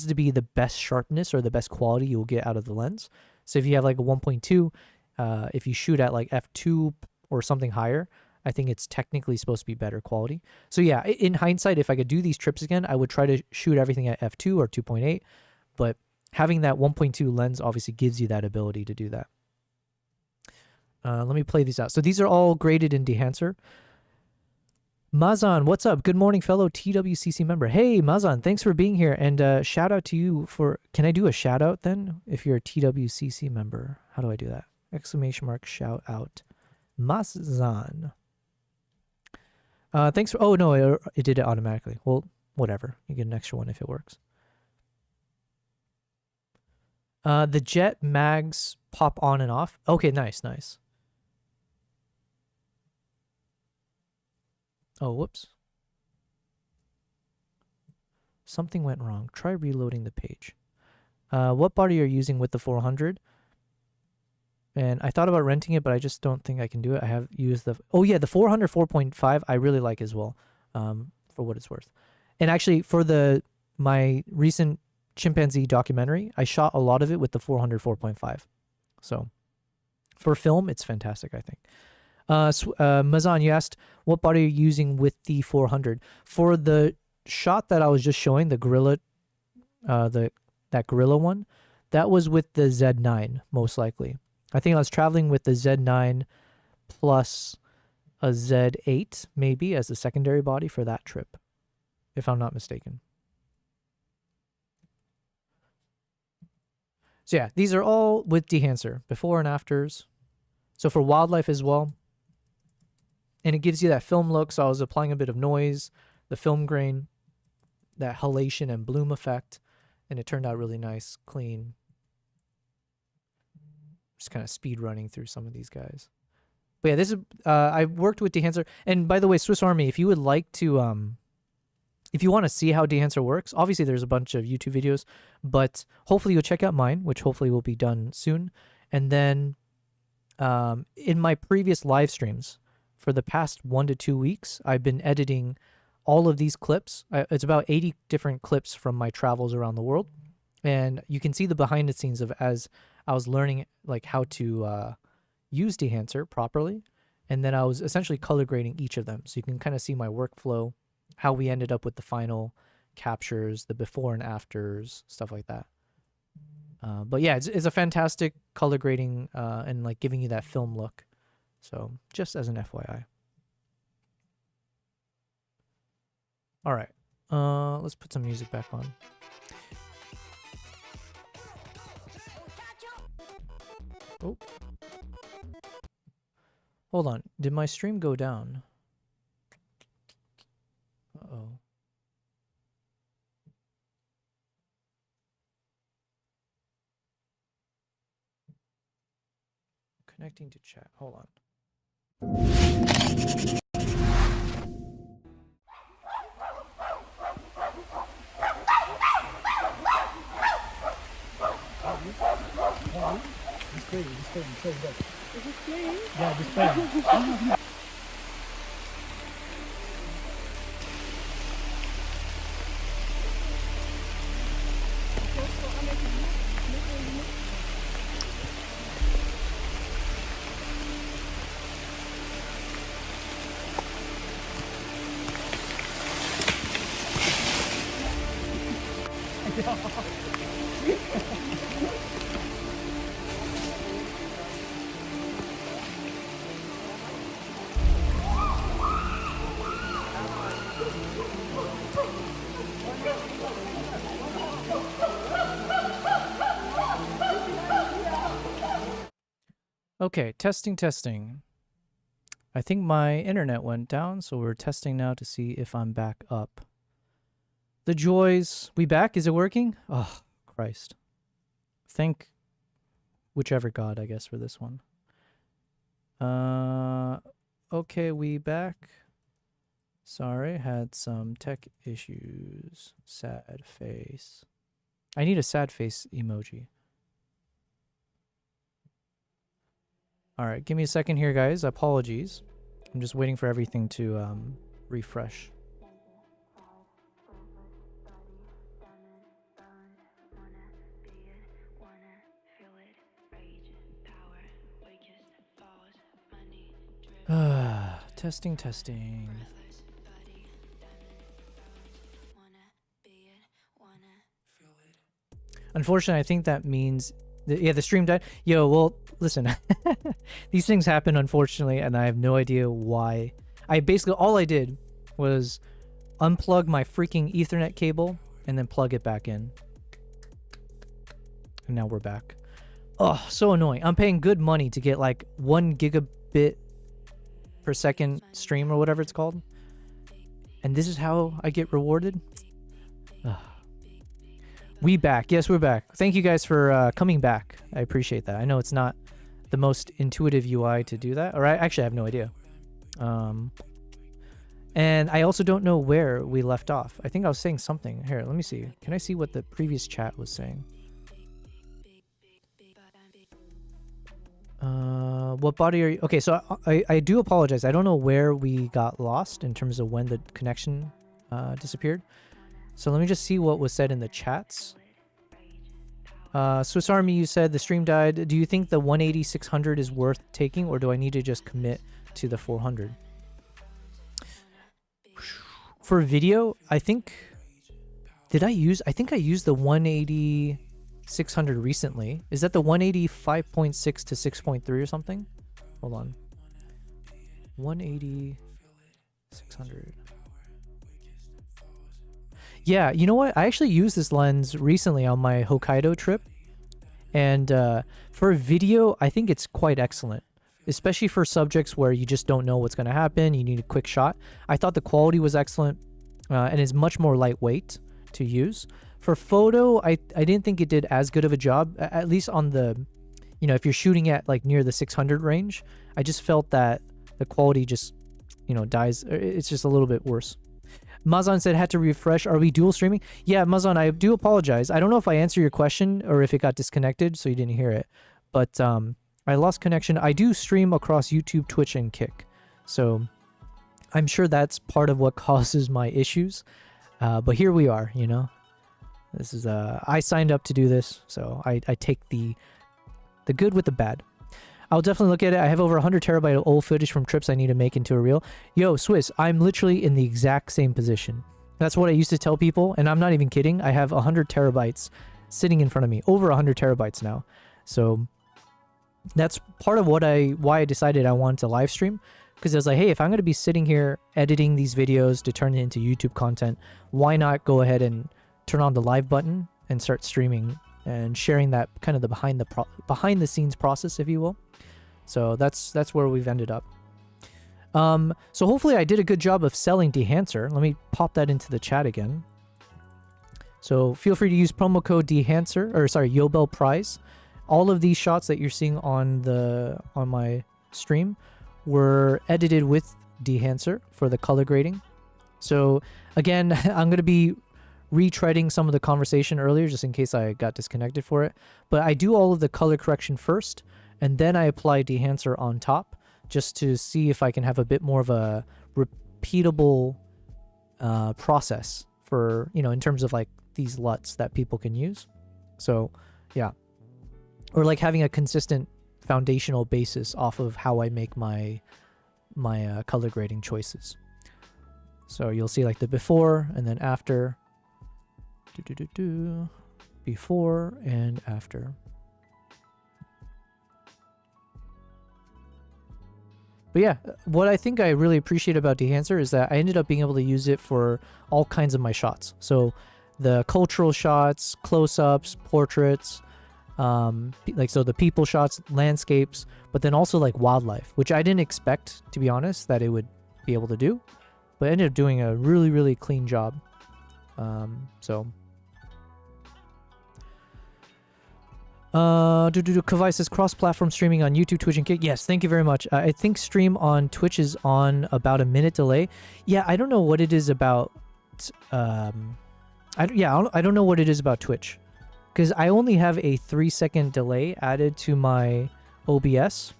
to be the best sharpness or the best quality you'll get out of the lens. So if you have like a 1.2, if you shoot at like f2 or something higher, I think it's technically supposed to be better quality. So yeah, in hindsight, if I could do these trips again, I would try to shoot everything at f2 or 2.8, but having that 1.2 lens obviously gives you that ability to do that. Let me play these out. So these are all graded in Dehancer. Mazan, what's up? Good morning, fellow TWCC member. Hey, Mazan, thanks for being here. And shout out to you for... Can I do a shout out then? If you're a TWCC member. How do I do that? Exclamation mark, shout out. Mazan. Thanks for... Oh, no, it did it automatically. Well, whatever. You get an extra one if it works. The jet mags pop on and off. Okay, nice, nice. Oh, whoops. Something went wrong. Try reloading the page. What body are you using with the 400? And I thought about renting it, but I just don't think I can do it. I have used the... Oh, yeah, the 400 4.5 I really like as well, for what it's worth. And actually, for my recent chimpanzee documentary, I shot a lot of it with the 400 4.5. So for film, it's fantastic, I think. Mazan, you asked what body are you using with the 400? For the shot that I was just showing, the gorilla, that gorilla one, that was with the Z9, most likely. I think I was traveling with the Z9 plus a Z8, maybe, as the secondary body for that trip, if I'm not mistaken. So yeah, these are all with Dehancer, before and afters. So for wildlife as well. And it gives you that film look, so I was applying a bit of noise, the film grain, that halation and bloom effect, and it turned out really nice, clean. Just kind of speed running through some of these guys. But yeah, this is, I worked with Dehancer. And by the way, Swiss Army, if you would like to, if you want to see how Dehancer works, obviously there's a bunch of YouTube videos, but hopefully you'll check out mine, which hopefully will be done soon. And then in my previous live streams, for the past 1 to 2 weeks, I've been editing all of these clips. It's about 80 different clips from my travels around the world. And you can see the behind the scenes of as I was learning like how to use Dehancer properly. And then I was essentially color grading each of them. So you can kind of see my workflow, how we ended up with the final captures, the before and afters, stuff like that. But yeah, it's a fantastic color grading and like giving you that film look. So just as an FYI. All right, let's put some music back on. Oh. Hold on, did my stream go down? Uh-oh. Connecting to chat, hold on. Just play, play. Is it playing? Yeah, just play. Okay, testing. I think my internet went down, so we're testing now to see if I'm back up. The joys. We back? Is it working? Oh, Christ. Thank whichever God, I guess, for this one. Okay, we back. Sorry, had some tech issues. Sad face. I need a sad face emoji. All right, give me a second here, guys. Apologies. I'm just waiting for everything to refresh. Testing, testing. Unfortunately, I think that means yeah, the stream died. Yo, well, listen, these things happen, unfortunately, and I have no idea why. I basically, all I did was unplug my freaking Ethernet cable and then plug it back in. And now we're back. Oh, so annoying. I'm paying good money to get like 1 gigabit per second stream or whatever it's called. And this is how I get rewarded? Ugh. We back. Yes, we're back. Thank you guys for coming back. I appreciate that. I know it's not the most intuitive UI to do that. Or I actually have no idea. And I also don't know where we left off. I think I was saying something. Here, let me see. Can I see what the previous chat was saying? What body are you? Okay, so I do apologize. I don't know where we got lost in terms of when the connection disappeared. So let me just see what was said in the chats. Swiss Army, you said the stream died. Do you think the 180-600 is worth taking, or do I need to just commit to the 400? For video, I think... I think I used the 180-600 recently. Is that the 180 5.6 to 6.3 or something? Hold on. 180-600. Yeah, you know what? I actually used this lens recently on my Hokkaido trip. And for video, I think it's quite excellent. Especially for subjects where you just don't know what's going to happen. You need a quick shot. I thought the quality was excellent and is much more lightweight to use. For photo, I didn't think it did as good of a job, at least on the, you know, if you're shooting at like near the 600 range. I just felt that the quality just, you know, dies. It's just a little bit worse. Mazan said had to refresh. Are we dual streaming? Yeah, Mazan, I do apologize. I don't know if I answered your question or if it got disconnected so you didn't hear it. But I lost connection. I do stream across YouTube, Twitch, and Kick. So I'm sure that's part of what causes my issues. But here we are, you know. This is I signed up to do this, so I take the good with the bad. I'll definitely look at it. I have over 100 terabyte of old footage from trips I need to make into a reel. Yo, Swiss, I'm literally in the exact same position. That's what I used to tell people, and I'm not even kidding. I have 100 terabytes sitting in front of me, over 100 terabytes now. So that's part of why I decided I wanted to live stream, because I was like, hey, if I'm going to be sitting here editing these videos to turn it into YouTube content, why not go ahead and turn on the live button and start streaming and sharing that kind of the behind the scenes process, if you will. So that's where we've ended up. So hopefully I did a good job of selling Dehancer. Let me pop that into the chat again. So feel free to use promo code Dehancer, or sorry, Yobel Prize. All of these shots that you're seeing on my stream were edited with Dehancer for the color grading. So again, I'm going to be retreading some of the conversation earlier just in case I got disconnected for it. But I do all of the color correction first, and then I apply Dehancer on top just to see if I can have a bit more of a repeatable process for, you know, in terms of like these LUTs that people can use. So yeah, or like having a consistent foundational basis off of how I make my color grading choices. So you'll see like the before and then after, before and after. But yeah, what I think I really appreciate about Dehancer is that I ended up being able to use it for all kinds of my shots. So the cultural shots, close-ups, portraits, so the people shots, landscapes, but then also like wildlife, which I didn't expect, to be honest, that it would be able to do, but ended up doing a really, really clean job. Kavai says cross-platform streaming on YouTube, Twitch, and Kick. Yes, thank you very much. I think stream on Twitch is on about a minute delay. Yeah, I don't know what it is about. I don't know what it is about Twitch, because I only have a 3-second delay added to my OBS,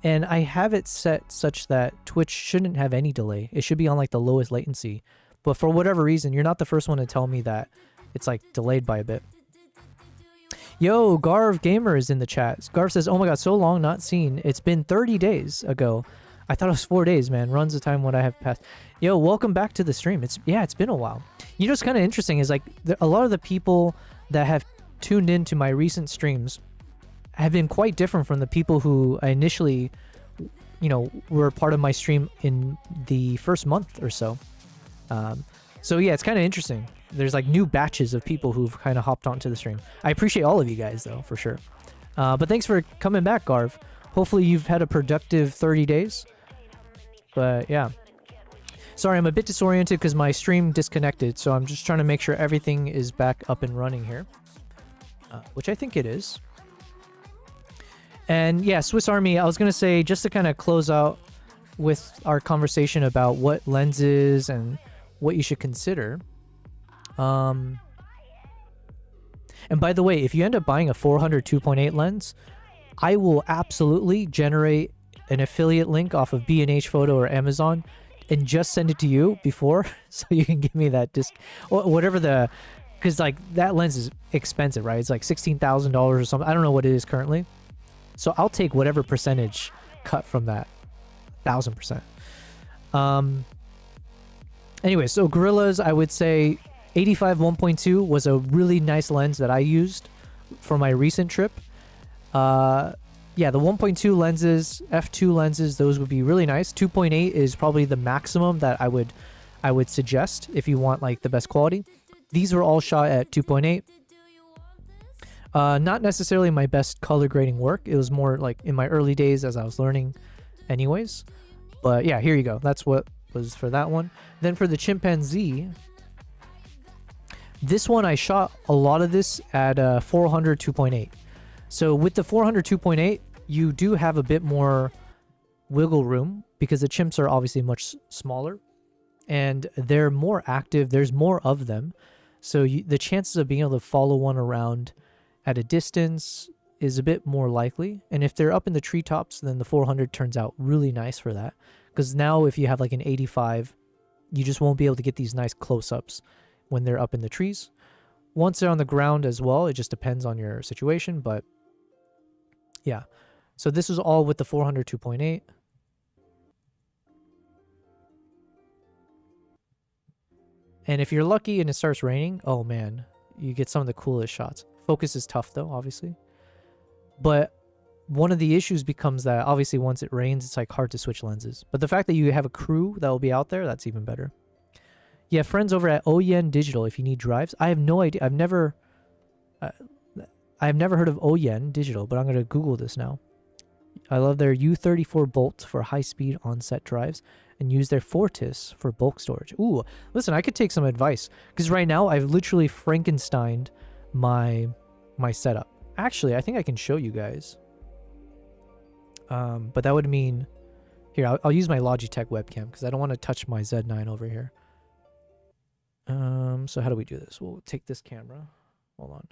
and I have it set such that Twitch shouldn't have any delay. It should be on like the lowest latency, but for whatever reason, you're not the first one to tell me that it's like delayed by a bit. Yo, Garv Gamer is in the chat. Garv says, oh my god, so long not seen. It's been 30 days ago. I thought it was 4 days, man. Runs the time what I have passed. Yo, welcome back to the stream. It's been a while. You know what's kind of interesting is like a lot of the people that have tuned into my recent streams have been quite different from the people who I initially, you know, were part of my stream in the first month or so. So yeah, it's kind of interesting. There's like new batches of people who've kind of hopped onto the stream. I appreciate all of you guys though, for sure. But thanks for coming back, Garv. Hopefully you've had a productive 30 days. But yeah. Sorry, I'm a bit disoriented because my stream disconnected, so I'm just trying to make sure everything is back up and running here. Which I think it is. And yeah, Swiss Army, I was going to say, just to kind of close out with our conversation about what lenses and what you should consider. And by the way, if you end up buying a 400 2.8 lens, I will absolutely generate an affiliate link off of B&H Photo or Amazon and just send it to you before, so you can give me that disc or whatever the, because like that lens is expensive, right? It's like $16,000 or something. I don't know what it is currently. So I'll take whatever percentage cut from that, 1000%. Anyway, so Gorillas, I would say 85 1.2 was a really nice lens that I used for my recent trip. Yeah, the 1.2 lenses, f2 lenses, those would be really nice. 2.8 is probably the maximum that I would suggest if you want like the best quality. These were all shot at 2.8. Not necessarily my best color grading work. It was more like in my early days as I was learning anyways. But yeah, here you go. That's what was for that one. Then for the Chimpanzee, this one I shot a lot of this at 400 2.8. So with the 400 2.8, you do have a bit more wiggle room because the chimps are obviously much smaller and they're more active. There's more of them. So the chances of being able to follow one around at a distance is a bit more likely. And if they're up in the treetops, then the 400 turns out really nice for that. Because now if you have like an 85, you just won't be able to get these nice close-ups when they're up in the trees. Once they're on the ground as well, it just depends on your situation, but yeah. So this is all with the 400 2.8. And if you're lucky and it starts raining, oh man, you get some of the coolest shots. Focus is tough though, obviously. But one of the issues becomes that obviously once it rains, it's like hard to switch lenses. But the fact that you have a crew that will be out there, that's even better. Yeah, friends over at Oyen Digital if you need drives. I have no idea. I've never heard of Oyen Digital, but I'm going to Google this now. I love their U34 Bolt for high-speed on-set drives and use their Fortis for bulk storage. Ooh, listen, I could take some advice because right now I've literally Frankensteined my setup. Actually, I think I can show you guys. But that would mean... Here, I'll use my Logitech webcam because I don't want to touch my Z9 over here. So how do we do this? We'll take this camera. Hold on.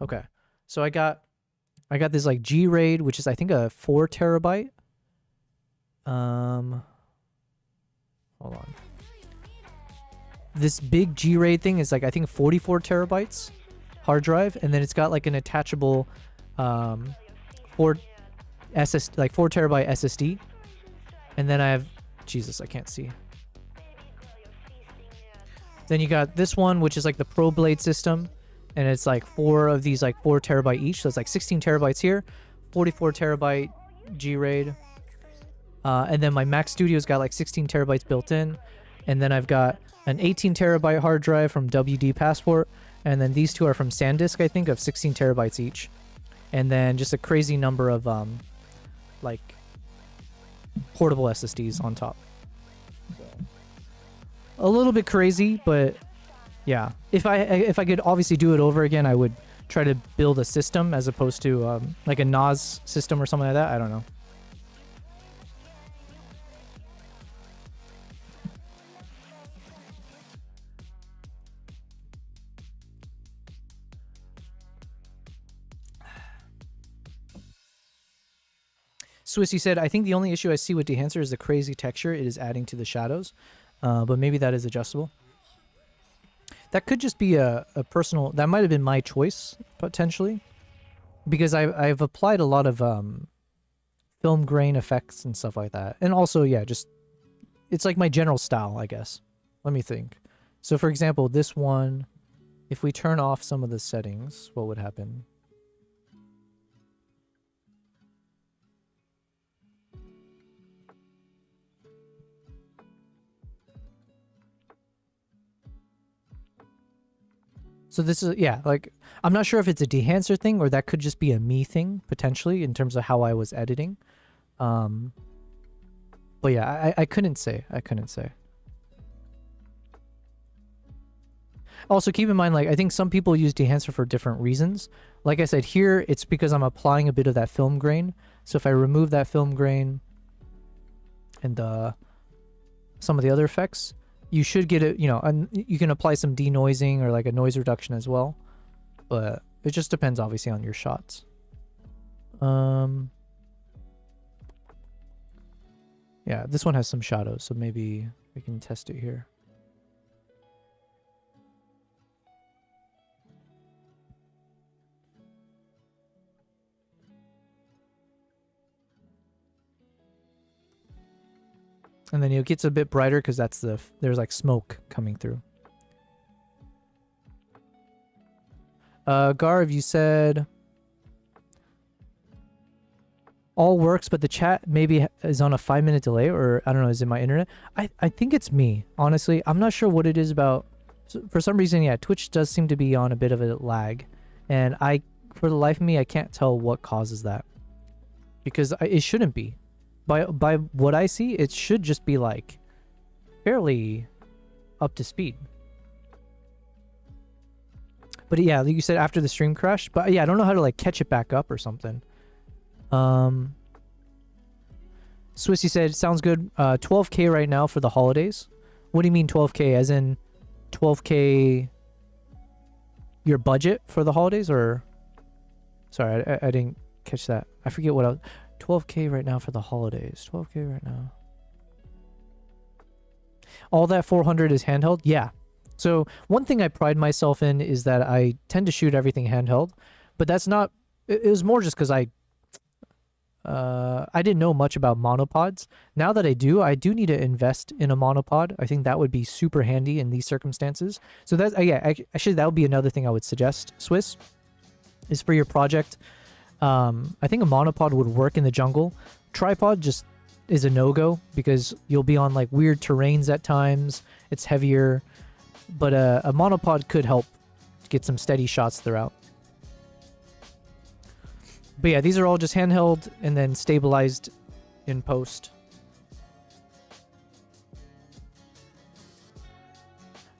Okay, so I got this like G-Raid, which is I think a 4 terabyte. Hold on. This big G-Raid thing is like I think 44 terabytes hard drive, and then it's got like an attachable 4 terabyte SSD, and then I have Jesus, I can't see. Then you got this one, which is like the Pro Blade system. And it's like 4 of these, like 4 terabyte each. So it's like 16 terabytes here, 44 terabyte G-Raid. And then my Mac Studio's got like 16 terabytes built in. And then I've got an 18 terabyte hard drive from WD Passport. And then these two are from SanDisk, I think, of 16 terabytes each. And then just a crazy number of like portable SSDs on top. So, a little bit crazy, but yeah, if I could obviously do it over again, I would try to build a system as opposed to like a NAS system or something like that. I don't know. Swissy said, I think the only issue I see with Dehancer is the crazy texture it is adding to the shadows, but maybe that is adjustable. That could just be a personal, that might have been my choice, potentially. Because I've applied a lot of film grain effects and stuff like that. And also, yeah, just, it's like my general style, I guess. Let me think. So for example, this one, if we turn off some of the settings, what would happen? So this is, yeah, like, I'm not sure if it's a dehancer thing or that could just be a me thing, potentially, in terms of how I was editing. But yeah, I couldn't say. I couldn't say. Also, keep in mind, like, I think some people use dehancer for different reasons. Like I said, here, it's because I'm applying a bit of that film grain. So if I remove that film grain and some of the other effects, you should get it, you know, and you can apply some denoising or like a noise reduction as well. But it just depends, obviously, on your shots. Yeah, this one has some shadows, so maybe we can test it here. And then it gets a bit brighter because that's there's like smoke coming through. Garv, you said all works, but the chat maybe is on a 5-minute delay, or I don't know, is it my internet? I think it's me, honestly. I'm not sure what it is about. For some reason, yeah, Twitch does seem to be on a bit of a lag. And for the life of me, I can't tell what causes that. Because it shouldn't be. By what I see, it should just be like fairly up to speed. But yeah, like you said, after the stream crash. But yeah, I don't know how to like catch it back up or something. Swissy said, sounds good. 12K right now for the holidays. What do you mean 12K? As in 12K your budget for the holidays, or sorry, I didn't catch that. I forget what else. 12K right now for the holidays. 12K right now. All that 400 is handheld? Yeah. So one thing I pride myself in is that I tend to shoot everything handheld, but that's not, it was more just because I didn't know much about monopods. Now that I do need to invest in a monopod. I think that would be super handy in these circumstances. So that's, yeah, actually that would be another thing I would suggest, Swiss, is for your project. I think a monopod would work in the jungle. Tripod just is a no-go because you'll be on like weird terrains at times. It's heavier, but a monopod could help get some steady shots throughout. But yeah, these are all just handheld and then stabilized in post.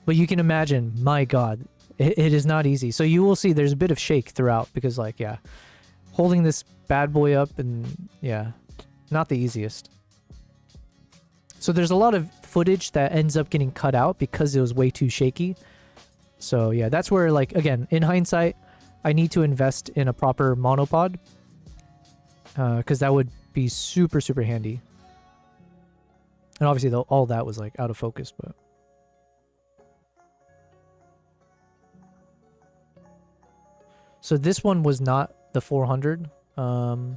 But you can imagine, my God, it is not easy. So you will see there's a bit of shake throughout because, like, yeah, holding this bad boy up and, yeah, not the easiest. So there's a lot of footage that ends up getting cut out because it was way too shaky. So yeah, that's where, like, again, in hindsight, I need to invest in a proper monopod because that would be super, super handy. And obviously, all that was like out of focus, but. So this one was not the 400. But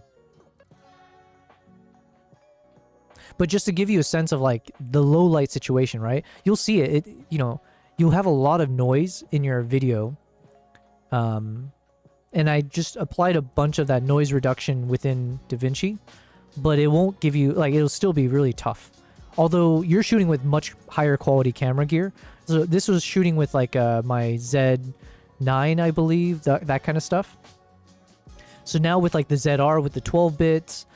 just to give you a sense of like the low light situation, right? You'll see it, you know, you'll have a lot of noise in your video. And I just applied a bunch of that noise reduction within DaVinci, but it won't give you, like, it'll still be really tough. Although you're shooting with much higher quality camera gear. So this was shooting with like my Z9, I believe, that kind of stuff. So now with like the ZR with the 12 bits,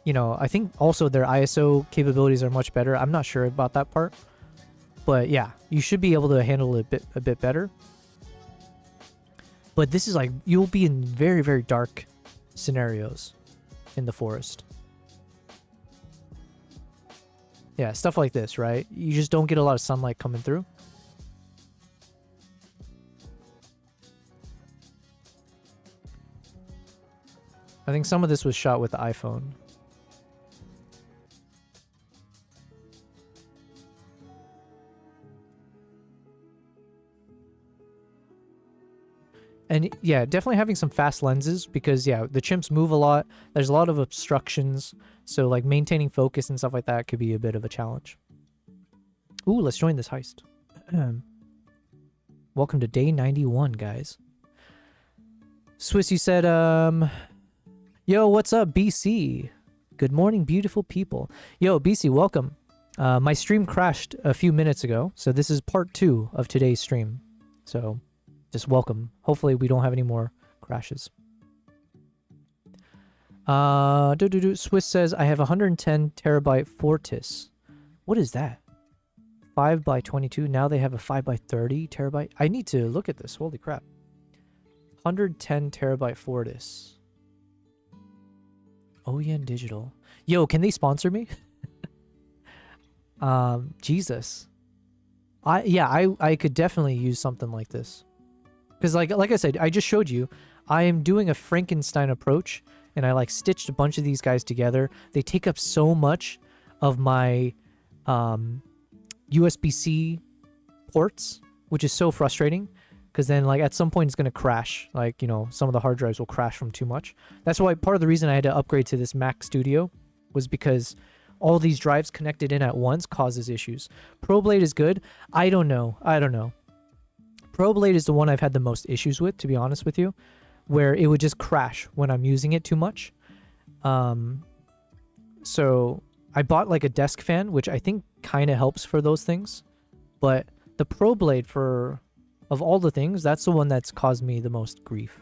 you know, I think also their ISO capabilities are much better. I'm not sure about that part, but yeah, you should be able to handle it a bit better. But this is like, you'll be in very, very dark scenarios in the forest. Yeah, stuff like this, right? You just don't get a lot of sunlight coming through. I think some of this was shot with the iPhone. And yeah, definitely having some fast lenses because yeah, the chimps move a lot. There's a lot of obstructions. So like maintaining focus and stuff like that could be a bit of a challenge. Ooh, let's join this heist. Welcome to day 91, guys. Swissy said, yo, what's up, BC? Good morning, beautiful people. Yo, BC, welcome. My stream crashed a few minutes ago, so this is part 2 of today's stream. So, just welcome. Hopefully we don't have any more crashes. Swiss says, I have 110 terabyte Fortis. What is that? 5 by 22. Now they have a 5 by 30 terabyte. I need to look at this. Holy crap. 110 terabyte Fortis. OEN Digital. Yo, can they sponsor me? Jesus. I could definitely use something like this. Because like I said, I just showed you, I am doing a Frankenstein approach, and I like stitched a bunch of these guys together. They take up so much of my USB-C ports, which is so frustrating. Because then, like, at some point it's going to crash. Like, you know, some of the hard drives will crash from too much. That's why part of the reason I had to upgrade to this Mac Studio was because all these drives connected in at once causes issues. ProBlade is good. I don't know. ProBlade is the one I've had the most issues with, to be honest with you, where it would just crash when I'm using it too much. So I bought, like, a desk fan, which I think kind of helps for those things. But the ProBlade of all the things, that's the one that's caused me the most grief.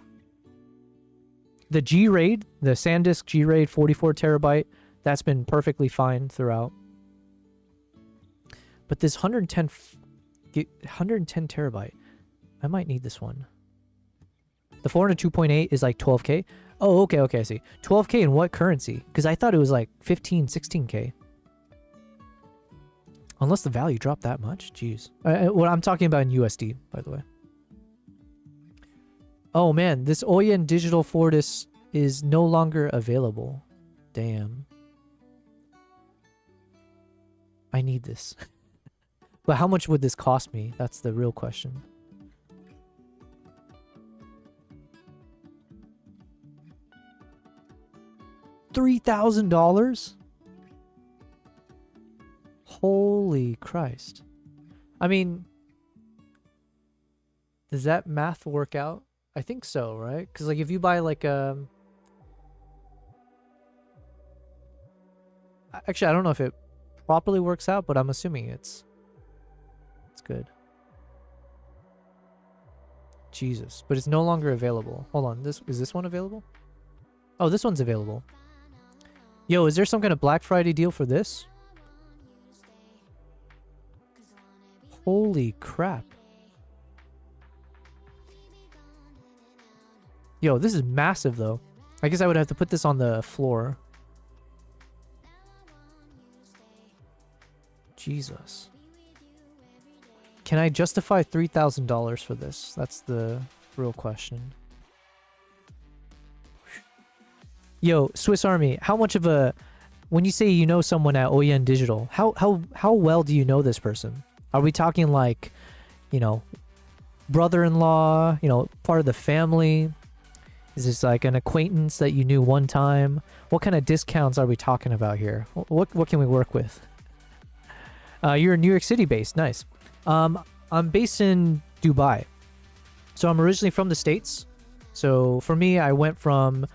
The G-Raid, the SanDisk G-Raid 44 terabyte, that's been perfectly fine throughout. But this 110 terabyte, I might need this one. The 402.8 is like 12K. Oh, okay, I see. 12K in what currency? Because I thought it was like 15, 16K. Unless the value dropped that much. Jeez. What I'm talking about in USD, by the way. Oh, man. This OEN Digital Fortis is no longer available. Damn. I need this. But how much would this cost me? That's the real question. $3,000? Holy Christ. I mean, does that math work out? I think so, right? Because like if you buy like actually, I don't know if it properly works out, but I'm assuming it's good. Jesus, but it's no longer available. Hold on, is this one available? Oh, this one's available. Yo, is there some kind of Black Friday deal for this? Holy crap. Yo, this is massive though. I guess I would have to put this on the floor. Jesus. Can I justify $3,000 for this? That's the real question. Yo, Swiss Army, how much of a... When you say you know someone at OEN Digital, how well do you know this person? Are we talking like, you know, brother-in-law, you know, part of the family? Is this like an acquaintance that you knew one time? What kind of discounts are we talking about here? What can we work with? You're New York City based. Nice. I'm based in Dubai. So I'm originally from the States. So for me, I went from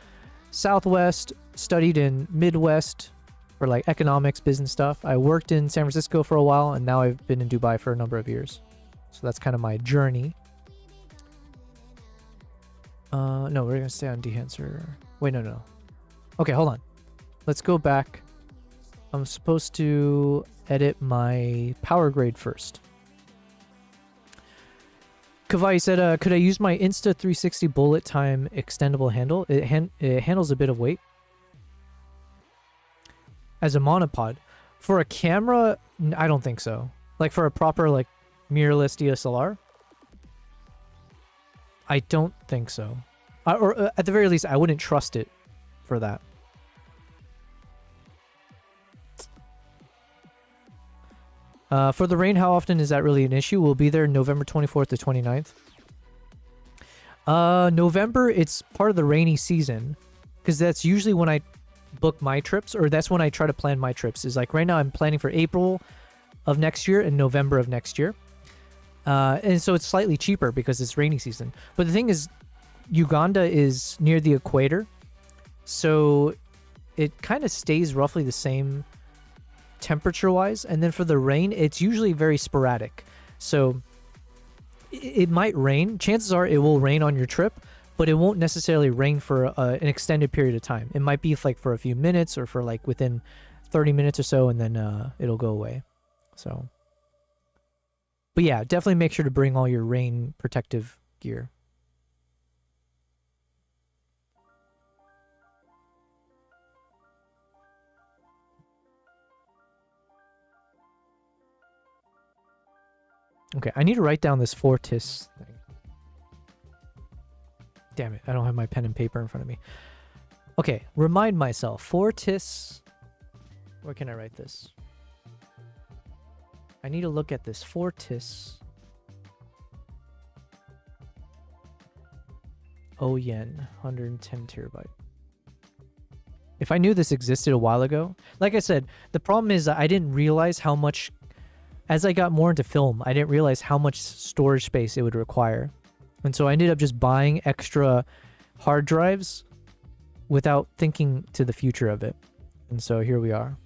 Southwest, studied in Midwest for like economics, business stuff. I worked in San Francisco for a while, and now I've been in Dubai for a number of years. So that's kind of my journey. No, we're gonna stay on Dehancer. Wait, no. Okay, hold on. Let's go back. I'm supposed to edit my power grade first. Kavai said, could I use my Insta360 bullet time extendable handle? It handles a bit of weight. As a monopod. For a camera, I don't think so. Like for a proper like mirrorless DSLR? I don't think so. Or at the very least, I wouldn't trust it for that. For the rain, how often is that really an issue? We'll be there November 24th to 29th. November, it's part of the rainy season, because that's usually when I book my trips, or that's when I try to plan my trips. Is like right now I'm planning for April of next year and November of next year. And so it's slightly cheaper because it's rainy season. But the thing is, Uganda is near the equator, so it kind of stays roughly the same temperature-wise. And then for the rain, it's usually very sporadic. So it might rain. Chances are it will rain on your trip, but it won't necessarily rain for an extended period of time. It might be like for a few minutes or for like within 30 minutes or so, and then it'll go away. So, but yeah, definitely make sure to bring all your rain protective gear. Okay, I need to write down this Fortis thing. Damn it, I don't have my pen and paper in front of me. Okay, remind myself. Fortis. Where can I write this? I need to look at this. Fortis. Oh yen, 110 terabyte. If I knew this existed a while ago, like I said, the problem is I didn't realize how much, as I got more into film, I didn't realize how much storage space it would require. And so I ended up just buying extra hard drives without thinking to the future of it. And so here we are.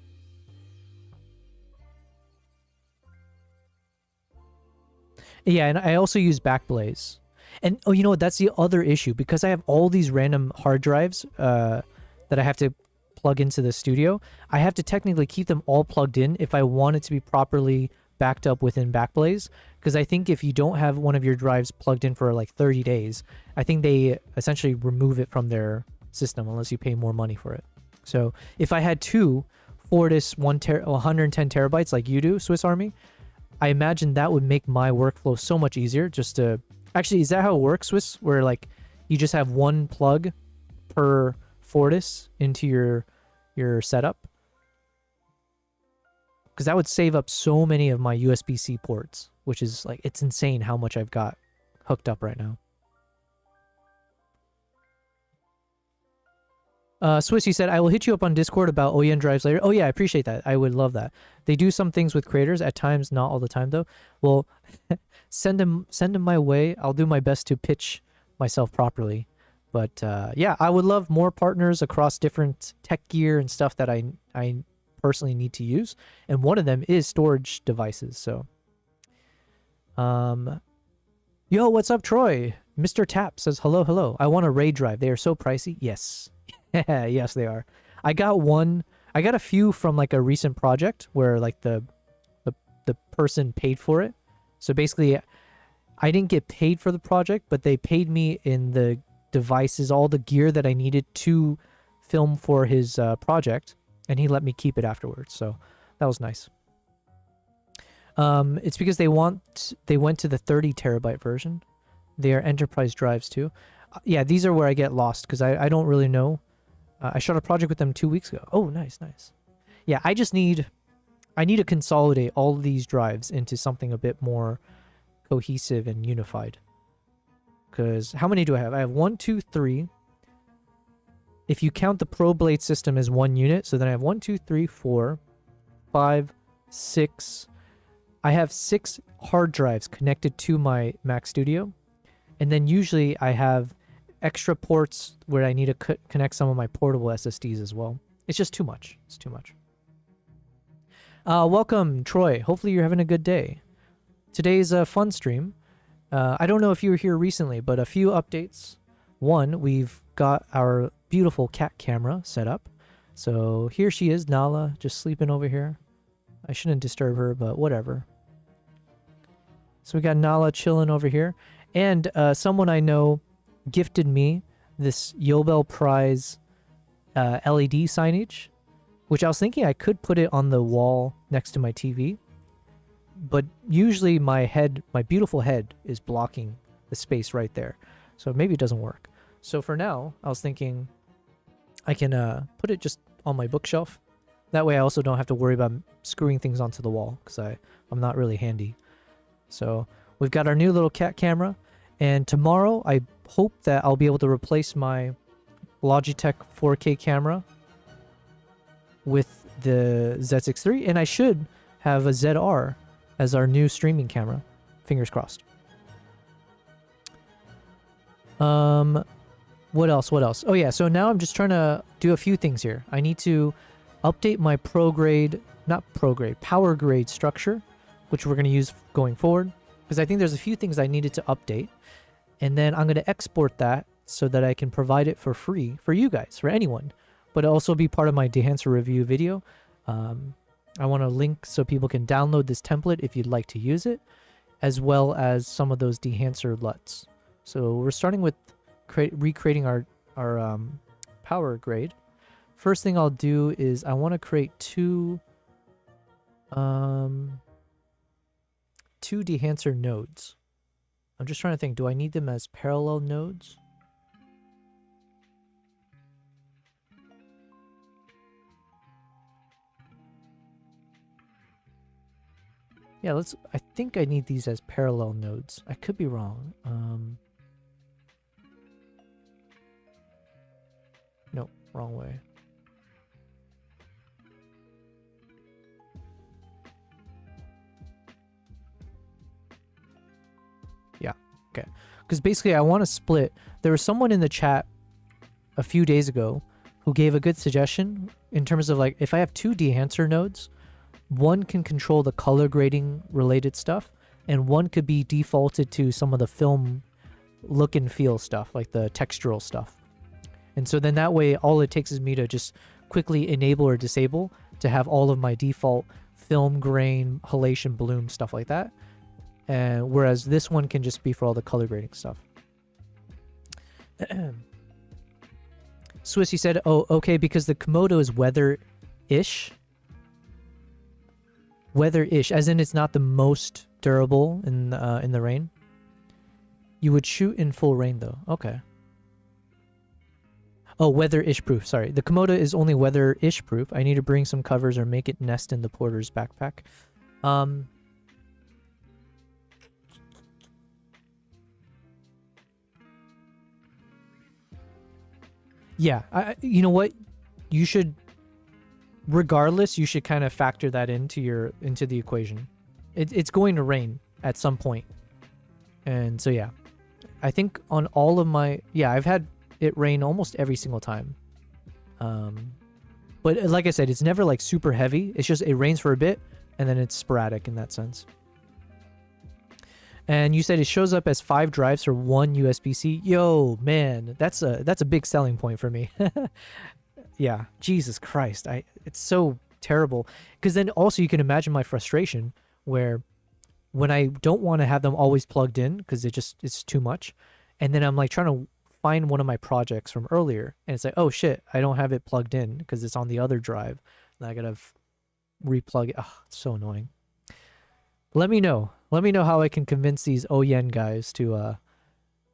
Yeah, and I also use Backblaze. And oh, you know what? That's the other issue. Because I have all these random hard drives that I have to plug into the studio, I have to technically keep them all plugged in if I want it to be properly backed up within Backblaze. Because I think if you don't have one of your drives plugged in for like 30 days, I think they essentially remove it from their system unless you pay more money for it. So if I had two Fortis 110 terabytes like you do, Swiss Army, I imagine that would make my workflow so much easier. Just to actually, is that how it works, Swiss? Where like you just have one plug per Fortis into your setup? Because that would save up so many of my USB-C ports, which is like, it's insane how much I've got hooked up right now. Swiss, you said, I will hit you up on Discord about OEN drives later. Oh yeah, I appreciate that. I would love that. They do some things with creators at times, not all the time though. Well, send them my way. I'll do my best to pitch myself properly. But yeah, I would love more partners across different tech gear and stuff that I personally need to use. And one of them is storage devices. So, yo, what's up, Troy? Mr. Tap says, hello. I want a RAID drive. They are so pricey. Yes. Yes, they are. I got a few from like a recent project where like the person paid for it. So basically I didn't get paid for the project, but they paid me in the devices, all the gear that I needed to film for his project, and he let me keep it afterwards. So that was nice. It's because they went to the 30 terabyte version. They are enterprise drives too. Yeah, these are where I get lost because I don't really know. I shot a project with them 2 weeks ago. Oh, nice. Yeah, I need to consolidate all of these drives into something a bit more cohesive and unified. Because how many do I have? I have 1, 2, 3. If you count the ProBlade system as one unit, so then I have 1, 2, 3, 4, 5, 6. I have 6 hard drives connected to my Mac Studio. And then usually I have extra ports where I need to connect some of my portable SSDs as well. It's just too much. It's too much. Welcome, Troy. Hopefully you're having a good day. Today's a fun stream. I don't know if you were here recently, but a few updates. One, we've got our beautiful cat camera set up. So here she is, Nala, just sleeping over here. I shouldn't disturb her, but whatever. So we got Nala chilling over here. And someone I know gifted me this Yobel Prize LED signage, which I was thinking I could put it on the wall next to my TV. But usually my beautiful head is blocking the space right there. So maybe it doesn't work. So for now, I was thinking I can put it just on my bookshelf. That way I also don't have to worry about screwing things onto the wall because I'm not really handy. So we've got our new little cat camera. And tomorrow, I hope that I'll be able to replace my Logitech 4K camera with the Z6 III, and I should have a ZR as our new streaming camera. Fingers crossed. What else? What else? Oh yeah, so now I'm just trying to do a few things here. I need to update my power grade structure, which we're going to use going forward, because I think there's a few things I needed to update. And then I'm going to export that so that I can provide it for free for you guys, for anyone, but also be part of my Dehancer review video. I want to link so people can download this template if you'd like to use it, as well as some of those Dehancer LUTs. So we're starting with recreating our power grade. First thing I'll do is I want to create two Dehancer nodes. I'm just trying to think, do I need them as parallel nodes? Yeah, I think I need these as parallel nodes. I could be wrong. No, wrong way. Yeah, okay. Because basically I want to split. There was someone in the chat a few days ago who gave a good suggestion in terms of like, if I have two Dehancer nodes, one can control the color grading related stuff, and one could be defaulted to some of the film look and feel stuff, like the textural stuff. And so then that way, all it takes is me to just quickly enable or disable to have all of my default film grain, halation, bloom, stuff like that. And whereas this one can just be for all the color grading stuff. Swiss, you said, oh, okay, because the Komodo is weather-ish. Weather-ish, as in it's not the most durable in the rain. You would shoot in full rain though. Okay. Oh, weather-ish proof. Sorry, the Komodo is only weather-ish proof. I need to bring some covers or make it nest in the porter's backpack. Yeah, you know what? You should. Regardless, you should kind of factor that into the equation. It's going to rain at some point. And so yeah. I think on all of my I've had it rain almost every single time. But like I said, it's never like super heavy. It's just it rains for a bit and then it's sporadic in that sense. And you said it shows up as 5 drives for 1 USB-C. Yo, man, that's a big selling point for me. Yeah, Jesus Christ. It's so terrible. Because then also you can imagine my frustration where when I don't want to have them always plugged in because it's too much. And then I'm like trying to find one of my projects from earlier. And it's like, oh shit, I don't have it plugged in because it's on the other drive. And I got to replug it. Oh, it's so annoying. Let me know. Let me know how I can convince these OYen guys to,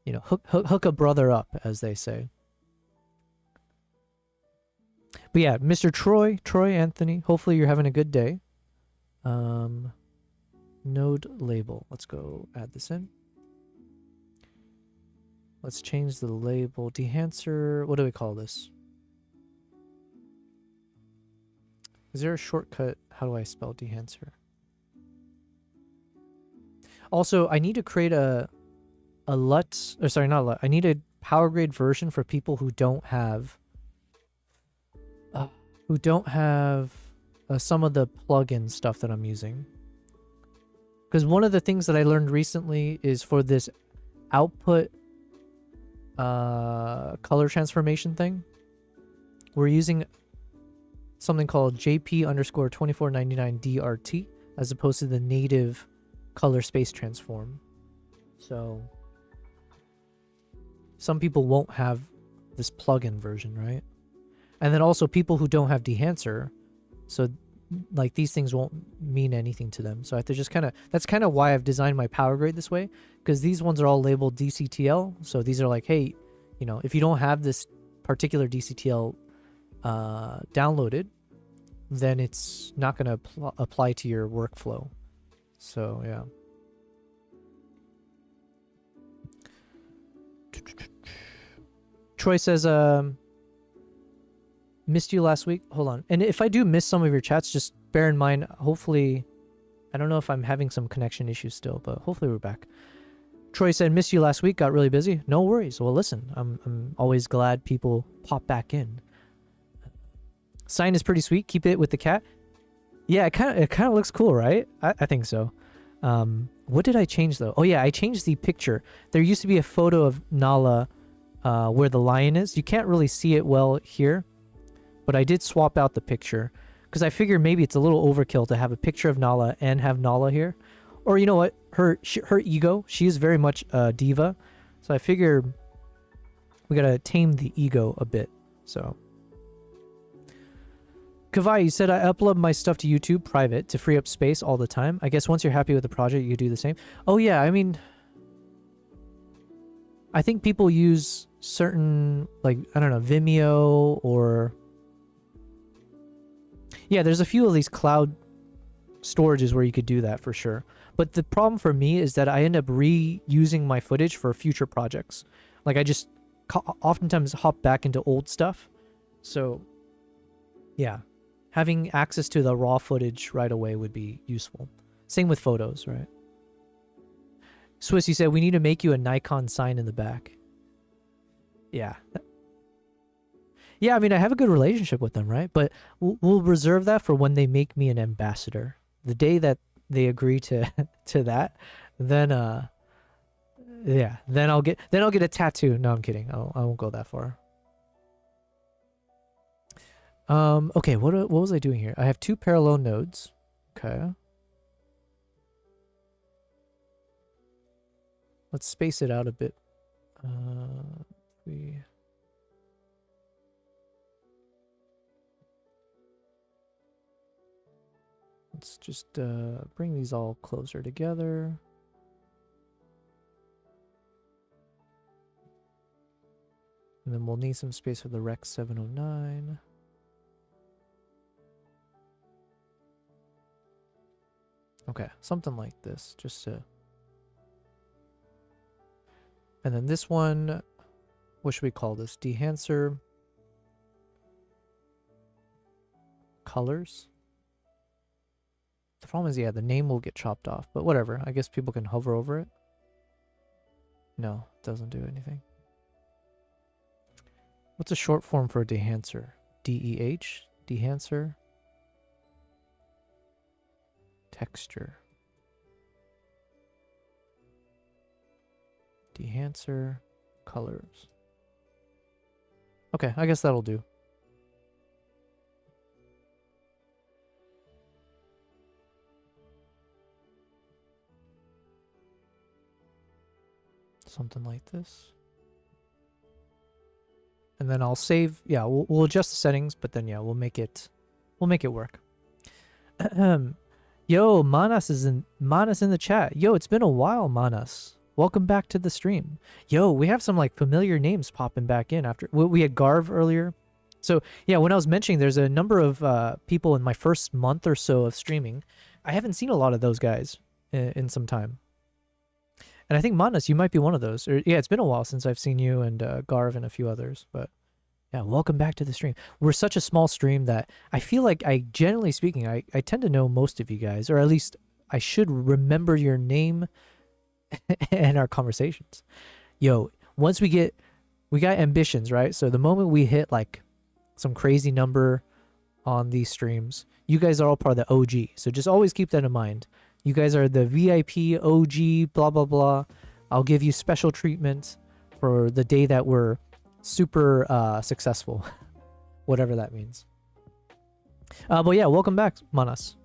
hook a brother up, as they say. But yeah, Mr. Troy Anthony, hopefully you're having a good day. Node label. Let's go add this in. Let's change the label. Dehancer. What do we call this? Is there a shortcut? How do I spell Dehancer? Also, I need to create a LUT, or sorry, not a LUT. I need a power grade version for people who don't have some of the plugin stuff that I'm using. Because one of the things that I learned recently is for this output color transformation thing, we're using something called JP_2499DRT as opposed to the native color space transform. So some people won't have this plugin version, right? And then also people who don't have Dehancer, so like these things won't mean anything to them. So I have to just that's kind of why I've designed my power grade this way, because these ones are all labeled DCTL. So these are like, hey, if you don't have this particular DCTL downloaded, then it's not going to apply to your workflow. So yeah. Troy says, missed you last week. Hold on. And if I do miss some of your chats, just bear in mind, hopefully, I don't know if I'm having some connection issues still, but hopefully we're back. Troy said, missed you last week, got really busy. No worries. Well, listen, I'm always glad people pop back in. Sign is pretty sweet. Keep it with the cat. Yeah, it kind of looks cool, right? I think so. What did I change though? Oh yeah, I changed the picture. There used to be a photo of Nala where the lion is. You can't really see it well here, but I did swap out the picture because I figured maybe it's a little overkill to have a picture of Nala and have Nala here. Or you know what? Her ego, she is very much a diva. So I figure we gotta tame the ego a bit. So Kavai, you said I upload my stuff to YouTube private to free up space all the time. I guess once you're happy with the project, you do the same. Oh yeah, I mean, I think people use certain, like, I don't know, Vimeo or... Yeah, there's a few of these cloud storages where you could do that for sure. But the problem for me is that I end up reusing my footage for future projects. Like I just oftentimes hop back into old stuff. So yeah, having access to the raw footage right away would be useful. Same with photos, right? Swiss, you said we need to make you a Nikon sign in the back. Yeah. Yeah, I mean, I have a good relationship with them, right? But we'll reserve that for when they make me an ambassador. The day that they agree to that, then yeah, then I'll get a tattoo. No, I'm kidding. I won't go that far. Okay, what was I doing here? I have 2 parallel nodes. Okay. Let's space it out a bit. Let's just bring these all closer together. And then we'll need some space for the Rec 709. Okay, something like this, just to... And then this one, what should we call this? Dehancer colors. The problem is, yeah, the name will get chopped off, but whatever. I guess people can hover over it. No, it doesn't do anything. What's a short form for a dehancer? DEH? Dehancer? Texture. Dehancer colors. Okay, I guess that'll do. Something like this. And then I'll save, yeah, we'll adjust the settings, but then yeah, we'll make it work. Yo, Manas is in the chat. Yo, it's been a while, Manas. Welcome back to the stream. Yo, we have some like familiar names popping back in after we had Garv earlier. So yeah, when I was mentioning there's a number of people in my first month or so of streaming, I haven't seen a lot of those guys in some time. And I think Manas, you might be one of those. Or, yeah, it's been a while since I've seen you and Garv and a few others. But yeah, welcome back to the stream. We're such a small stream that I feel like generally speaking, I tend to know most of you guys, or at least I should remember your name and our conversations. Yo, once we got ambitions, right? So the moment we hit like some crazy number on these streams, you guys are all part of the OG. So just always keep that in mind. You guys are the VIP, OG, blah, blah, blah. I'll give you special treatment for the day that we're super successful. Whatever that means. But yeah, welcome back, Manas.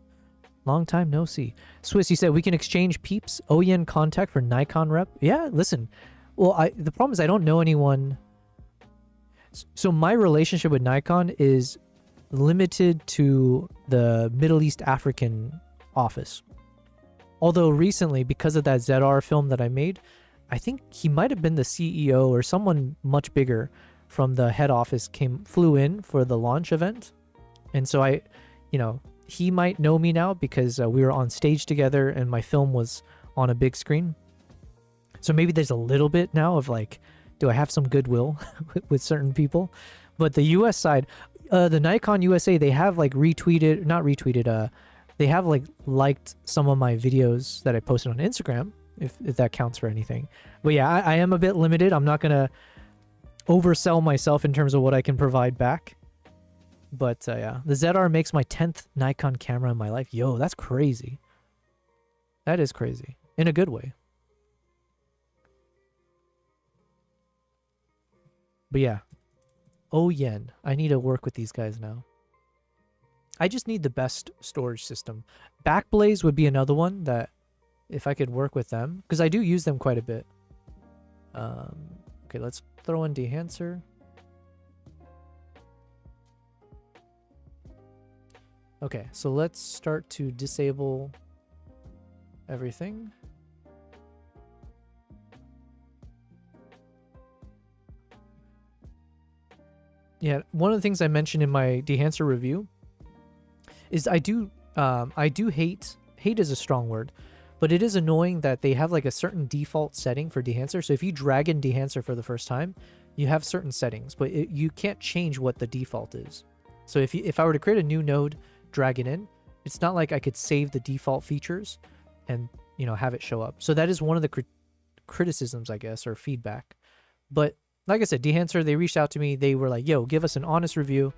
Long time no see. Swiss, you said we can exchange peeps, OEN contact for Nikon rep. Yeah, listen. Well, the problem is I don't know anyone. So my relationship with Nikon is limited to the Middle East African office. Although recently, because of that ZR film that I made, I think he might have been the CEO or someone much bigger from the head office flew in for the launch event. And so he might know me now because we were on stage together and my film was on a big screen. So maybe there's a little bit now of like do I have some goodwill with certain people? But the US side, the Nikon USA, they have like retweeted, not retweeted, they have like liked some of my videos that I posted on Instagram, if that counts for anything. But yeah, I am a bit limited. I'm not gonna oversell myself in terms of what I can provide back. But yeah, the ZR makes my 10th Nikon camera in my life. Yo, that's crazy. That is crazy in a good way. But yeah, oh yen, I need to work with these guys now. I just need the best storage system. Backblaze would be another one that if I could work with them, because I do use them quite a bit. Okay, let's throw in Dehancer. Okay, so let's start to disable everything. Yeah, one of the things I mentioned in my Dehancer review is I do hate is a strong word, but it is annoying that they have like a certain default setting for Dehancer. So if you drag in Dehancer for the first time, you have certain settings, but you can't change what the default is. So if I were to create a new node, drag it in, it's not like I could save the default features and, you know, have it show up. So that is one of the criticisms, I guess, or feedback. But like I said, Dehancer, they reached out to me. They were like, yo, give us an honest review.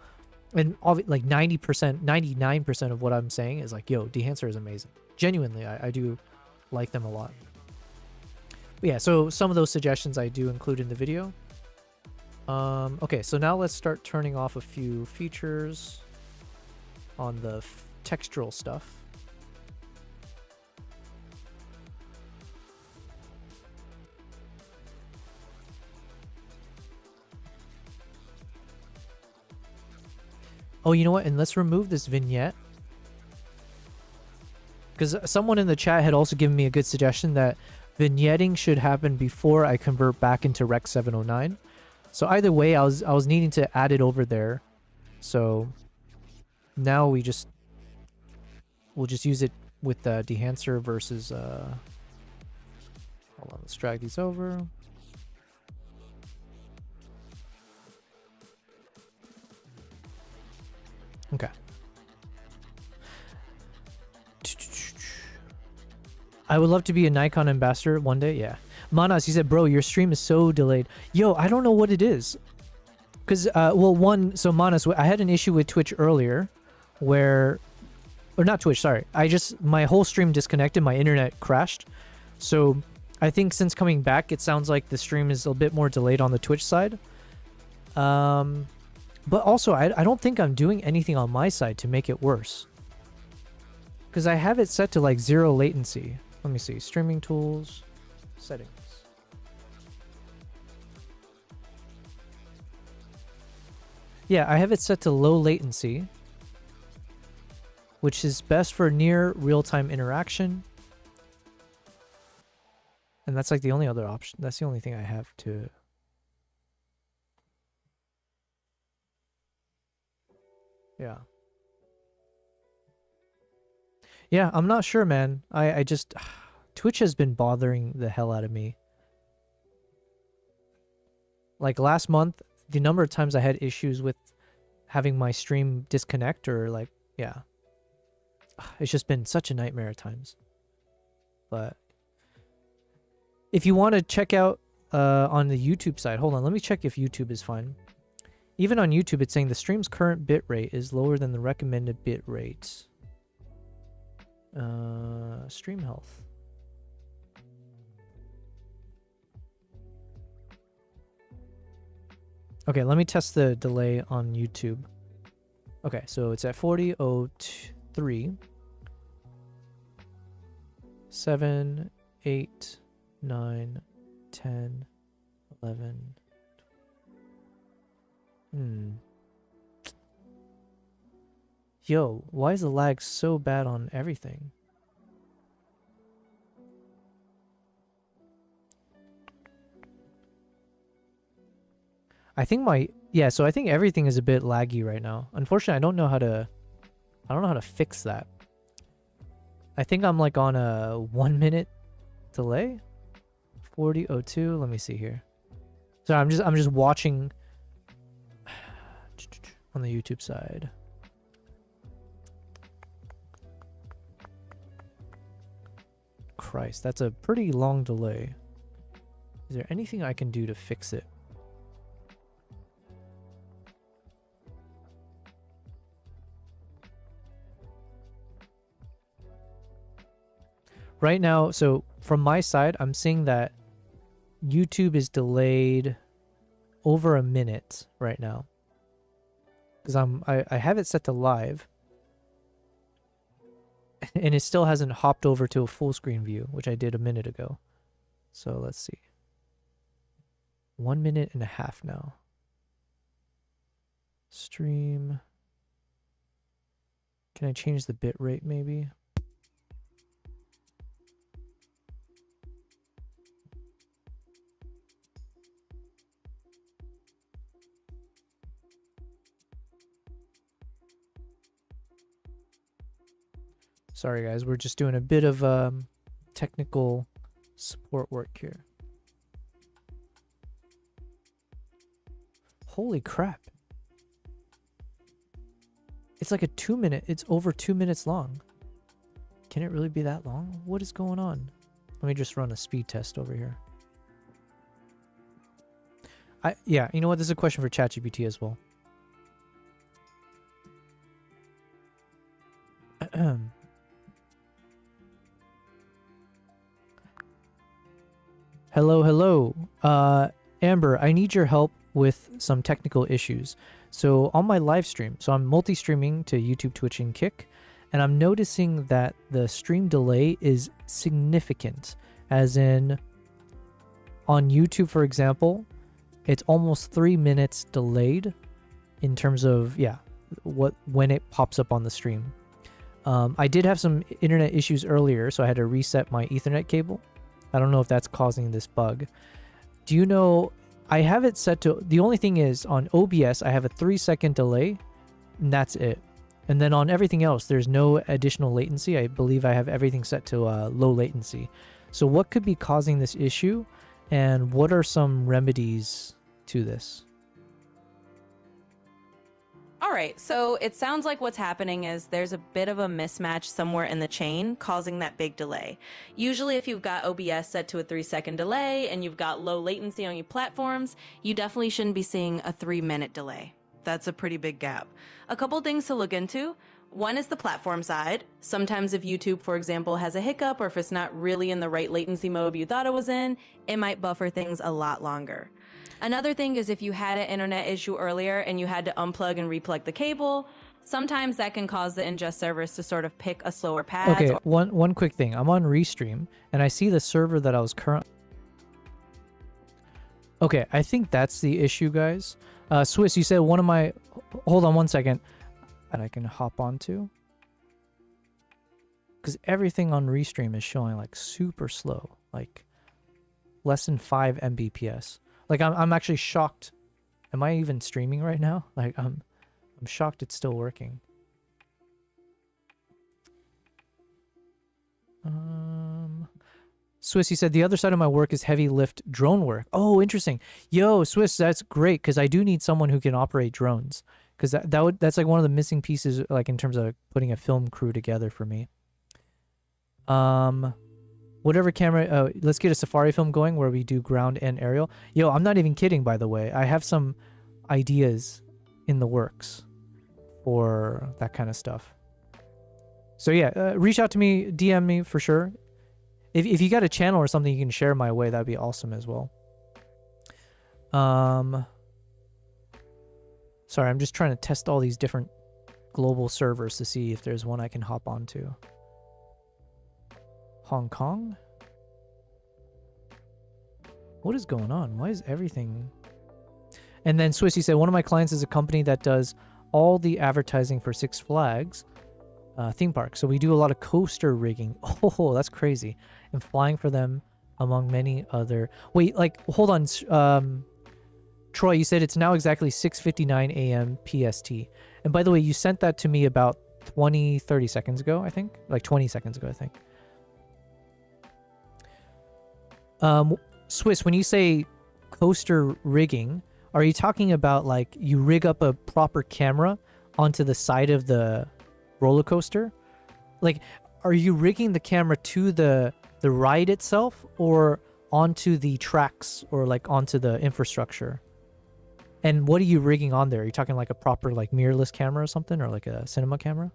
And like 90%, 99% of what I'm saying is like, yo, Dehancer is amazing. Genuinely, I do like them a lot. But yeah, so some of those suggestions I do include in the video. Okay, so now let's start turning off a few features on the textural stuff. Oh, you know what? And let's remove this vignette. Because someone in the chat had also given me a good suggestion that vignetting should happen before I convert back into Rec 709. So either way, I was needing to add it over there. So now we'll just use it with the Dehancer versus hold on, let's drag these over. Okay. I would love to be a Nikon ambassador one day. Yeah. Manas, he said, bro, your stream is so delayed. Yo, I don't know what it is. Because, well, so Manas, I had an issue with Twitch earlier where, or not Twitch, sorry. My whole stream disconnected. My internet crashed. So I think since coming back, it sounds like the stream is a bit more delayed on the Twitch side. But also, I don't think I'm doing anything on my side to make it worse. Because I have it set to like 0 latency. Let me see. Streaming tools. Settings. Yeah, I have it set to low latency. Which is best for near real-time interaction. And that's like the only other option. That's the only thing I have to... Yeah. Yeah, I'm not sure, man. I just... Twitch has been bothering the hell out of me. Like last month, the number of times I had issues with having my stream disconnect or like, yeah. It's just been such a nightmare at times. But if you want to check out on the YouTube side, hold on, let me check if YouTube is fine. Even on YouTube, it's saying the stream's current bitrate is lower than the recommended bitrate. Stream health. Okay, let me test the delay on YouTube. Okay, so it's at 40:03. 7, 8, 9, 10, 11. Yo, why is the lag so bad on everything? I think so I think everything is a bit laggy right now. Unfortunately, I don't know how to fix that. I think I'm like on a 1 minute delay. 40:02, let me see here. So I'm just watching on the YouTube side. Christ, that's a pretty long delay. Is there anything I can do to fix it? Right now, so from my side, I'm seeing that YouTube is delayed over a minute right now. Because I have it set to live. And it still hasn't hopped over to a full screen view, which I did a minute ago. So let's see. 1 minute and a half now. Stream. Can I change the bit rate maybe? Sorry guys, we're just doing a bit of technical support work here. Holy crap. It's like a 2 minute, it's over 2 minutes long. Can it really be that long? What is going on? Let me just run a speed test over here. Yeah, you know what? This is a question for ChatGPT as well. Hello. Amber, I need your help with some technical issues. So on my live stream, so I'm multi-streaming to YouTube, Twitch, and Kick, and I'm noticing that the stream delay is significant. As in, on YouTube, for example, it's almost 3 minutes delayed in terms of, when it pops up on the stream. I did have some internet issues earlier, so I had to reset my Ethernet cable. I don't know if that's causing this bug. Do you know, I have it set to, the only thing is on OBS, I have a 3-second delay, and that's it. And then on everything else, there's no additional latency. I believe I have everything set to low latency. So what could be causing this issue, and what are some remedies to this? All right, so it sounds like what's happening is there's a bit of a mismatch somewhere in the chain causing that big delay. Usually if you've got OBS set to a 3-second delay and you've got low latency on your platforms, you definitely shouldn't be seeing a 3-minute delay. That's a pretty big gap. A couple things to look into. One is the platform side. Sometimes if YouTube, for example, has a hiccup or if it's not really in the right latency mode you thought it was in, it might buffer things a lot longer. Another thing is if you had an internet issue earlier and you had to unplug and replug the cable, sometimes that can cause the ingest servers to sort of pick a slower path. Okay, one quick thing. I'm on Restream, and I see the server that I was Okay, I think that's the issue, guys. Swiss, you said one of my... Hold on one second. That I can hop onto. Because everything on Restream is showing, like, super slow. Like, less than 5 Mbps. Like, I'm actually shocked. Am I even streaming right now? Like, I'm shocked it's still working. Swiss, you said the other side of my work is heavy lift drone work. Oh, interesting. Yo, Swiss, that's great, because I do need someone who can operate drones. Because that's like one of the missing pieces, like, in terms of putting a film crew together for me. Whatever camera, let's get a safari film going where we do ground and aerial. Yo, I'm not even kidding, by the way. I have some ideas in the works for that kind of stuff. So yeah, reach out to me, DM me for sure. If you got a channel or something you can share my way, that'd be awesome as well. Sorry, I'm just trying to test all these different global servers to see if there's one I can hop onto. Hong Kong? What is going on? Why is everything... And then Swissy said, one of my clients is a company that does all the advertising for Six Flags theme park. So we do a lot of coaster rigging. Oh, that's crazy. And flying for them among many other... Wait, like, hold on. Troy, you said it's now exactly 6:59 a.m. PST. And by the way, you sent that to me about 30 seconds ago, I think. Like 20 seconds ago, I think. Swiss, when you say coaster rigging, are you talking about like you rig up a proper camera onto the side of the roller coaster? Like, are you rigging the camera to the ride itself or onto the tracks or like onto the infrastructure? And what are you rigging on there? Are you talking like a proper like mirrorless camera or something, or like a cinema camera?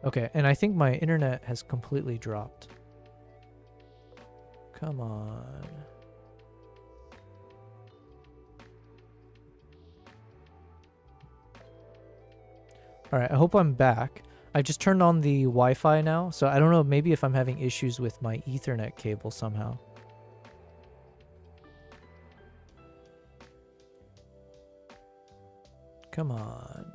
Okay, and I think my internet has completely dropped. Come on. All right, I hope I'm back. I just turned on the Wi-Fi now, so I don't know, maybe if I'm having issues with my Ethernet cable somehow. Come on.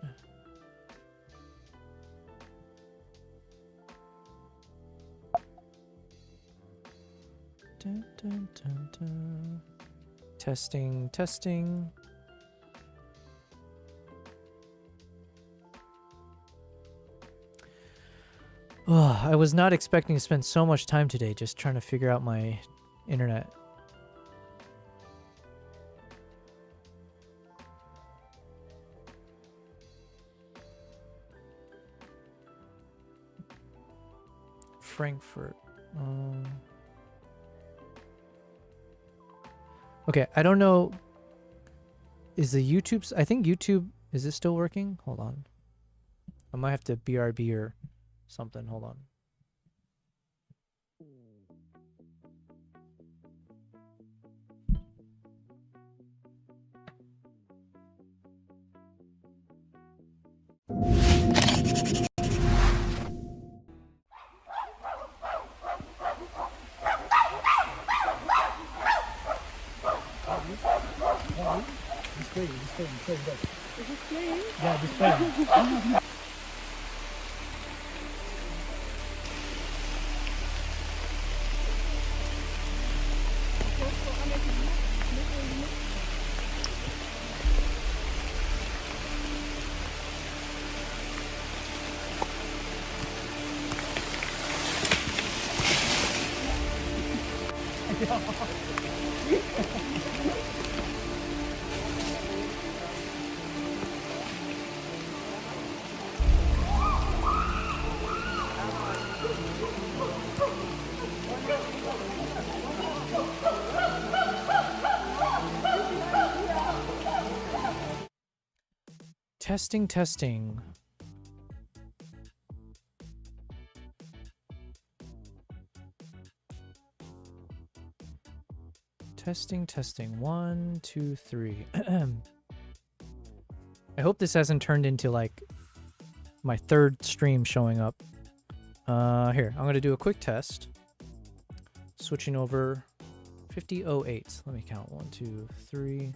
Dun, dun, dun, dun. Testing, testing. Oh, I was not expecting to spend so much time today just trying to figure out my internet. Frankfurt. Okay, I don't know. Is the YouTube's... I think YouTube... Is it still working? Hold on. I might have to BRB or something. Hold on. Yeah, just playing. Testing, testing. Testing, testing. 1, 2, 3. I hope this hasn't turned into like my third stream showing up. Here, I'm gonna do a quick test. Switching over 5008. Let me count. 1, 2, 3,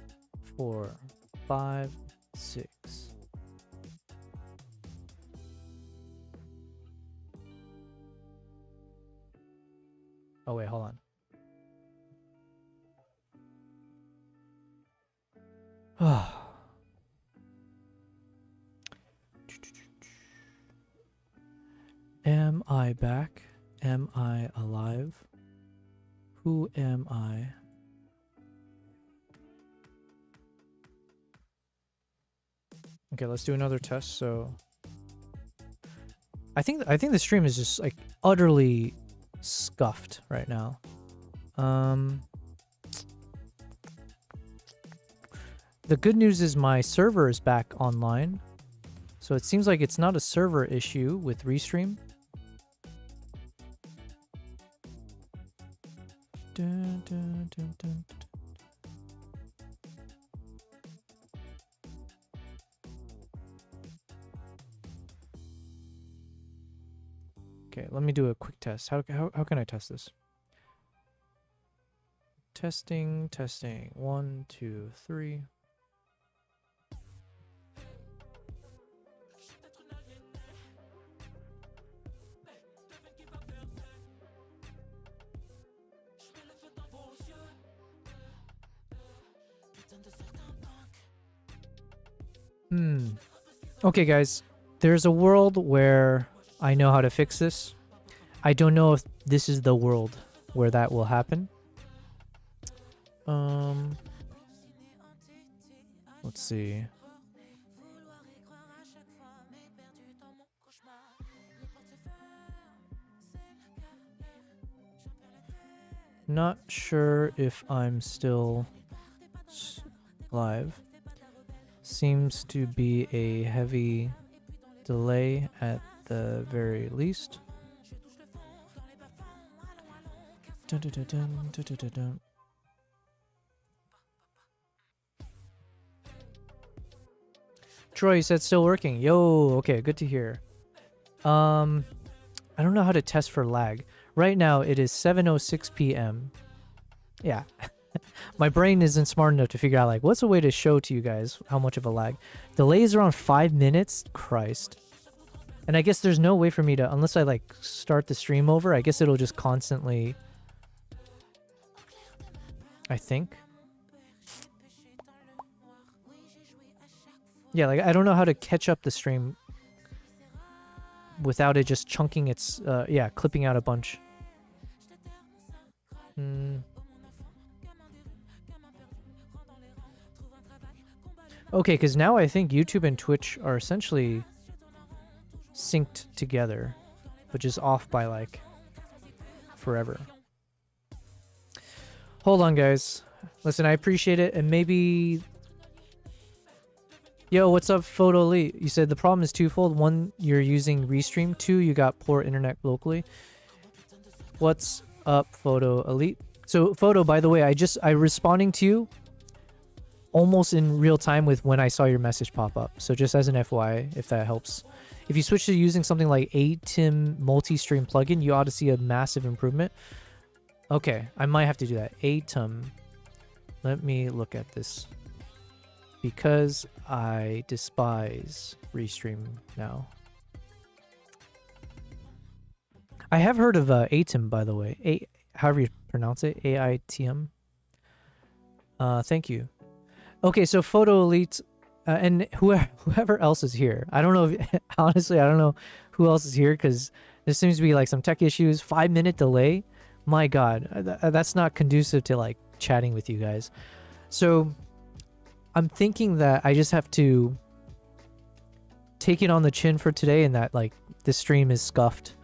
4, 5, 6. Oh wait, hold on. Am I back? Am I alive? Who am I? Okay, let's do another test. So I think the stream is just like utterly scuffed right now. The good news is my server is back online. So it seems like it's not a server issue with Restream. Dun, dun, dun, dun, dun. Okay, let me do a quick test. How can I test this? Testing, testing. 1, 2, 3. Okay, guys. There's a world where I know how to fix this. I don't know if this is the world where that will happen. Let's see. Not sure if I'm still live. Seems to be a heavy delay at the very least. Dun, dun, dun, dun, dun, dun, dun, dun. Troy, you said still working. Yo, okay, good to hear. I don't know how to test for lag. Right now it is 7:06 p.m. Yeah. My brain isn't smart enough to figure out like what's a way to show to you guys how much of a lag. Delay is around 5 minutes. Christ. And I guess there's no way for me to, unless I like start the stream over, I guess it'll just constantly, I think. Yeah, like I don't know how to catch up the stream without it just chunking its, yeah, clipping out a bunch. Okay, because now I think YouTube and Twitch are essentially synced together, but just off by like forever. Hold on, guys. Listen, I appreciate it, and maybe... Yo, what's up, Photo Elite? You said the problem is twofold. One, you're using Restream. Two, you got poor internet locally. What's up, Photo Elite? So, Photo, by the way, I responding to you almost in real time with when I saw your message pop up. So just as an FYI, if that helps. If you switch to using something like ATEM multi-stream plugin, you ought to see a massive improvement. Okay, I might have to do that. ATEM. Let me look at this. Because I despise Restream now. I have heard of ATEM, by the way. However you pronounce it. AITM. Thank you. Okay, so Photo Elite and whoever else is here. I don't know if, honestly, I don't know who else is here because there seems to be like some tech issues. 5-minute delay. My God, that's not conducive to like chatting with you guys. So I'm thinking that I just have to take it on the chin for today and that like this stream is scuffed.